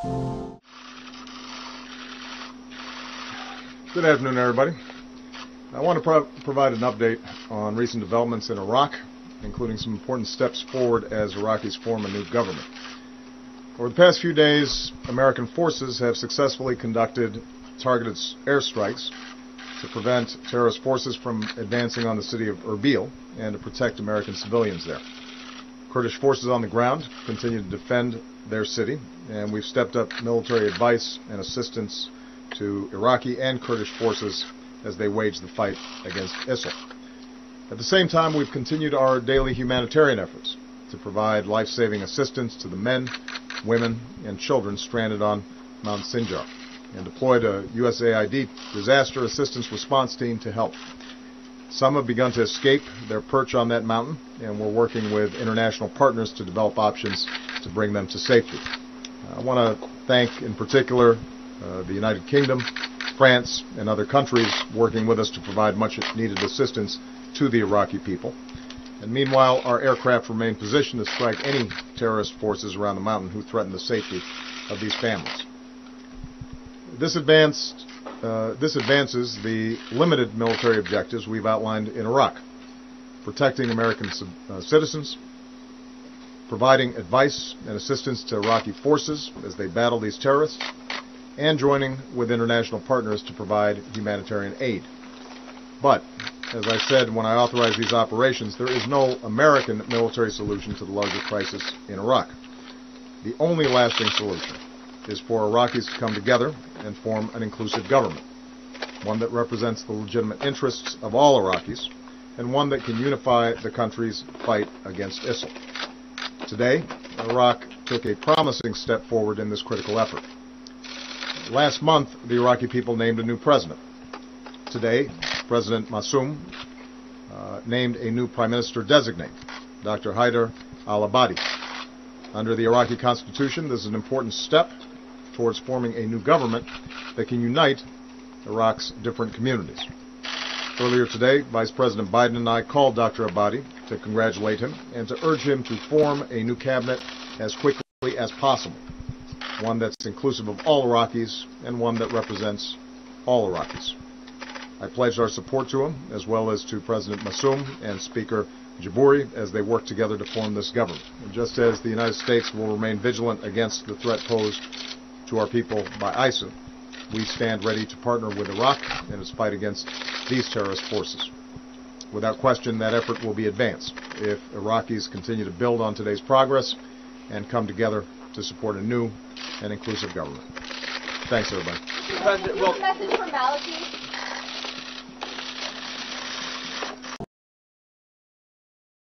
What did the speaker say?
Good afternoon, everybody. I want to provide an update on recent developments in Iraq, including some important steps forward as Iraqis form a new government. Over the past few days, American forces have successfully conducted targeted airstrikes to prevent terrorist forces from advancing on the city of Erbil and to protect American civilians there. Kurdish forces on the ground continue to defend their city, and we've stepped up military advice and assistance to Iraqi and Kurdish forces as they wage the fight against ISIL. At the same time, we've continued our daily humanitarian efforts to provide life-saving assistance to the men, women, and children stranded on Mount Sinjar, and deployed a USAID disaster assistance response team to help. Some have begun to escape their perch on that mountain, and we're working with international partners to develop options to bring them to safety. I want to thank, in particular, the United Kingdom, France, and other countries working with us to provide much-needed assistance to the Iraqi people. And meanwhile, our aircraft remain positioned to strike any terrorist forces around the mountain who threaten the safety of these families. This advances the limited military objectives we've outlined in Iraq: protecting American citizens, providing advice and assistance to Iraqi forces as they battle these terrorists, and joining with international partners to provide humanitarian aid. But, as I said when I authorized these operations, there is no American military solution to the larger crisis in Iraq. The only lasting solution is for Iraqis to come together and form an inclusive government, one that represents the legitimate interests of all Iraqis, and one that can unify the country's fight against ISIL. Today, Iraq took a promising step forward in this critical effort. Last month, the Iraqi people named a new president. Today, President Massoum named a new Prime Minister designate, Dr. Haider al Abadi. Under the Iraqi Constitution, this is an important step towards forming a new government that can unite Iraq's different communities. Earlier today, Vice President Biden and I called Dr. Abadi to congratulate him and to urge him to form a new cabinet as quickly as possible, one that's inclusive of all Iraqis and one that represents all Iraqis. I pledged our support to him, as well as to President Massoum and Speaker Jabouri, as they work together to form this government. And just as the United States will remain vigilant against the threat posed to our people by ISIL, we stand ready to partner with Iraq in its fight against these terrorist forces. Without question, that effort will be advanced if Iraqis continue to build on today's progress and come together to support a new and inclusive government. Thanks, everybody. President, message for Maliki.